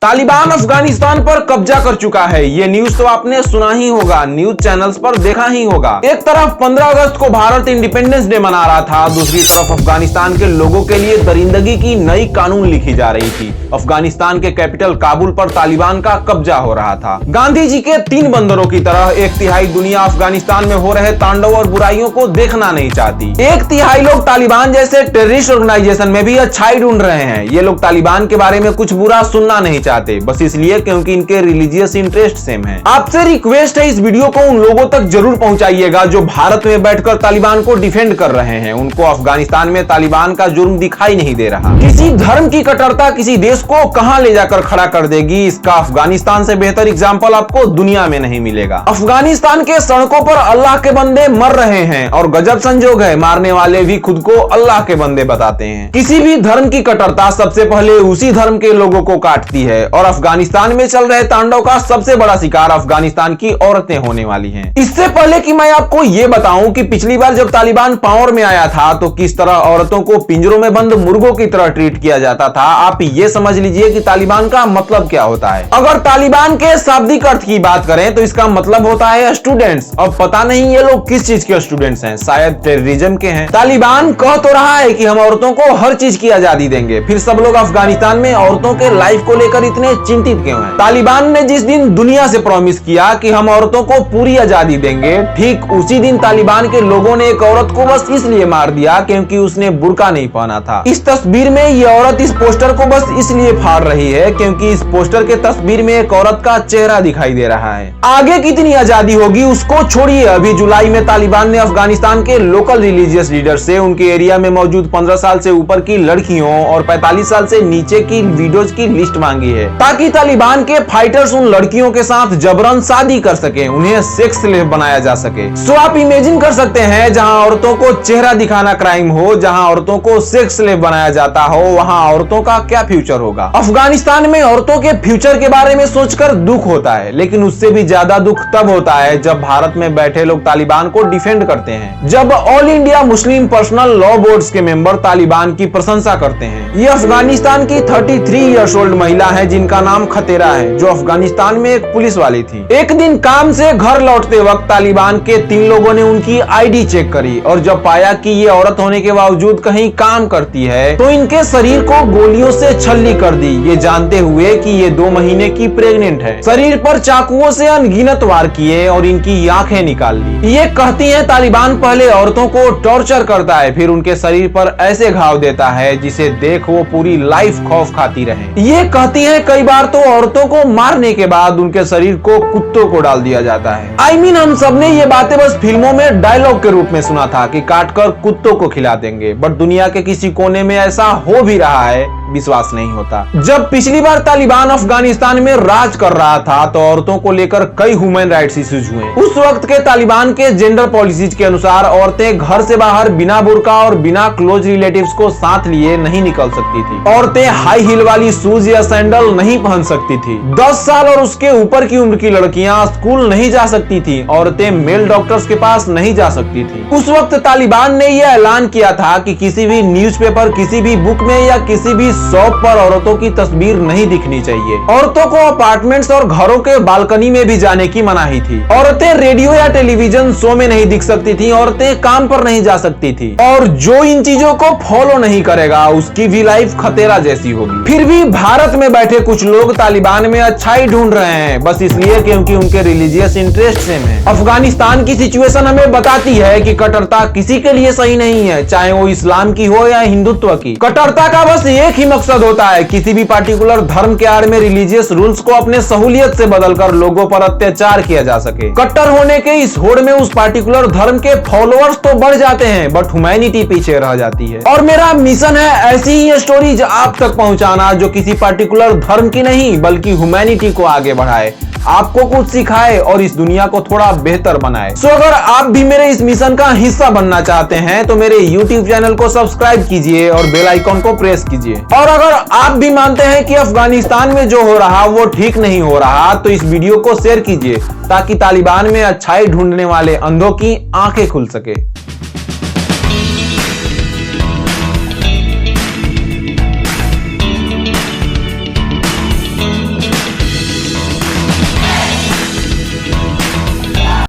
तालिबान अफगानिस्तान पर कब्जा कर चुका है। ये न्यूज तो आपने सुना ही होगा, न्यूज चैनल्स पर देखा ही होगा। एक तरफ 15 अगस्त को भारत इंडिपेंडेंस डे मना रहा था, दूसरी तरफ अफगानिस्तान के लोगों के लिए दरिंदगी की नई कानून लिखी जा रही थी। अफगानिस्तान के कैपिटल काबुल पर तालिबान का कब्जा हो रहा था। गांधी जी के 3 बंदरों की तरह 1/3 दुनिया अफगानिस्तान में हो रहे तांडव और बुराइयों को देखना नहीं चाहती। 1/3 लोग तालिबान जैसे टेररिस्ट ऑर्गेनाइजेशन में भी अच्छाई ढूंढ रहे हैं। ये लोग तालिबान के बारे में कुछ बुरा सुनना नहीं चाहते, बस इसलिए क्योंकि इनके रिलीजियस इंटरेस्ट सेम है। आपसे रिक्वेस्ट है, इस वीडियो को उन लोगों तक जरूर पहुंचाइएगा जो भारत में बैठकर तालिबान को डिफेंड कर रहे हैं। उनको अफगानिस्तान में तालिबान का जुर्म दिखाई नहीं दे रहा। किसी धर्म की कट्टरता किसी देश को कहां ले जाकर खड़ा कर देगी, इसका अफगानिस्तान से बेहतर एग्जाम्पल आपको दुनिया में नहीं मिलेगा। अफगानिस्तान के सड़कों पर अल्लाह के बंदे मर रहे हैं और गजब संजोग है, मारने वाले भी खुद को अल्लाह के बंदे बताते हैं। किसी भी धर्म की कट्टरता सबसे पहले उसी धर्म के लोगों को काटती है और अफगानिस्तान में चल रहे तांडव का सबसे बड़ा शिकार अफगानिस्तान की औरतें होने वाली हैं। इससे पहले कि मैं आपको ये बताऊं कि पिछली बार जब तालिबान पावर में आया था तो किस तरह औरतों को पिंजरों में बंद मुर्गों की तरह ट्रीट किया जाता था, आप ये समझ लीजिए कि तालिबान का मतलब क्या होता है। अगर तालिबान के शाब्दिक अर्थ की बात करें तो इसका मतलब होता है स्टूडेंट्स। अब पता नहीं ये लोग किस चीज के स्टूडेंट्स हैं, शायद टेररिज्म के हैं। तालिबान कह तो रहा है कि हम औरतों को हर चीज की आजादी देंगे, फिर सब लोग अफगानिस्तान में औरतों के लाइफ को लेकर इतने चिंतित क्यों हैं? तालिबान ने जिस दिन दुनिया से प्रॉमिस किया कि हम औरतों को पूरी आजादी देंगे, ठीक उसी दिन तालिबान के लोगों ने एक औरत को बस इसलिए मार दिया क्योंकि उसने बुर्का नहीं पहना था। इस तस्वीर में ये औरत इस पोस्टर को बस इसलिए फाड़ रही है क्योंकि इस पोस्टर के तस्वीर में एक औरत का चेहरा दिखाई दे रहा है। आगे कितनी आजादी होगी उसको छोड़िए, अभी जुलाई में तालिबान ने अफगानिस्तान के लोकल रिलीजियस लीडर से उनके एरिया में मौजूद 15 साल से ऊपर की लड़कियों और 45 साल से नीचे की वीडियोज की लिस्ट मांगी है ताकि तालिबान के फाइटर्स उन लड़कियों के साथ जबरन शादी कर सके, उन्हें सेक्स स्लेव बनाया जा सके। सो आप इमेजिन कर सकते हैं, जहां औरतों को चेहरा दिखाना क्राइम हो, जहां औरतों को सेक्स स्लेव बनाया जाता हो, वहां औरतों का क्या फ्यूचर होगा। अफगानिस्तान में औरतों के फ्यूचर के बारे में सोचकर दुख होता है, लेकिन उससे भी ज्यादा दुख तब होता है जब भारत में बैठे लोग तालिबान को डिफेंड करते हैं, जब all India Muslim personal law boards के मेंबर तालिबान की प्रशंसा करते हैं। ये अफगानिस्तान की 33 ईयर्स ओल्ड महिला है जिनका नाम खतेरा है, जो अफगानिस्तान में एक पुलिस वाली थी। एक दिन काम से घर लौटते वक्त तालिबान के 3 लोगों ने उनकी आईडी चेक करी और जब पाया कि ये औरत होने के बावजूद कहीं काम करती है तो इनके शरीर को गोलियों से छल्ली कर दी, ये जानते हुए कि ये 2 महीने की प्रेग्नेंट है। शरीर पर चाकुओं से अनगिनत वार किए और इनकी आंखें निकाल ली। ये कहती है तालिबान पहले औरतों को टॉर्चर करता है, फिर उनके शरीर पर ऐसे घाव देता है जिसे देख वो पूरी लाइफ खौफ खाती रहे। ये कहती है कई बार तो औरतों को मारने के बाद उनके शरीर को कुत्तों को डाल दिया जाता है। I mean, हम सबने ये बातें बस फिल्मों में डायलॉग के रूप में सुना था कि काटकर कुत्तों को खिला देंगे, बट दुनिया के किसी कोने में ऐसा हो भी रहा है, विश्वास नहीं होता। जब पिछली बार तालिबान अफगानिस्तान में राज कर रहा था तो औरतों को लेकर कई ह्यूमन राइट्स इश्यूज हुए। उस वक्त के तालिबान के जेंडर पॉलिसीज के अनुसार औरतें घर से बाहर बिना बुर्का और बिना क्लोज रिलेटिव्स को साथ लिए नहीं निकल सकती थी। औरतें हाई हील वाली शूज या सैंडल नहीं पहन सकती थी। 10 साल और उसके ऊपर की उम्र की लड़कियां स्कूल नहीं जा सकती थी। औरतें मेल डॉक्टर्स के पास नहीं जा सकती थी। उस वक्त तालिबान ने यह ऐलान किया था कि किसी भी न्यूज़पेपर, किसी भी बुक में या किसी भी शॉप पर औरतों की तस्वीर नहीं दिखनी चाहिए। औरतों को अपार्टमेंट्स और घरों के बालकनी में भी जाने की मनाही थी। औरतें रेडियो या टेलीविजन शो में नहीं दिख सकती थी। औरतें काम पर नहीं जा सकती थी। और जो इन चीजों को फॉलो नहीं करेगा उसकी भी लाइफ खतेरा जैसी होगी। फिर भी भारत में बैठे कुछ लोग तालिबान में अच्छाई ढूंढ रहे हैं, बस इसलिए क्योंकि उनके रिलीजियस इंटरेस्ट सेम है। अफगानिस्तान की सिचुएशन हमें बताती है कि कट्टरता किसी के लिए सही नहीं है, चाहे वो इस्लाम की हो या हिंदुत्व की। कट्टरता का बस एक ही मकसद होता है, किसी भी पार्टिकुलर धर्म के आड़ में रिलीजियस रूल्स को अपने सहूलियत से बदलकर लोगों पर अत्याचार किया जा सके। कट्टर होने के इस होड़ में उस पार्टिकुलर धर्म के फॉलोअर्स तो बढ़ जाते हैं, बट ह्यूमैनिटी पीछे रह जाती है। और मेरा मिशन है ऐसी ही स्टोरीज आप तक पहुंचाना जो किसी पार्टिकुलर धर्म की नहीं बल्कि ह्यूमैनिटी को आगे बढ़ाए, आपको कुछ सिखाए और इस दुनिया को थोड़ा बेहतर बनाए। सो अगर आप भी मेरे इस मिशन का हिस्सा बनना चाहते हैं तो मेरे YouTube चैनल को सब्सक्राइब कीजिए और बेल आइकॉन को प्रेस कीजिए। और अगर आप भी मानते हैं कि अफगानिस्तान में जो हो रहा वो ठीक नहीं हो रहा तो इस वीडियो को शेयर कीजिए ताकि तालिबान में अच्छाई ढूंढने वाले अंधों की आंखें खुल सके।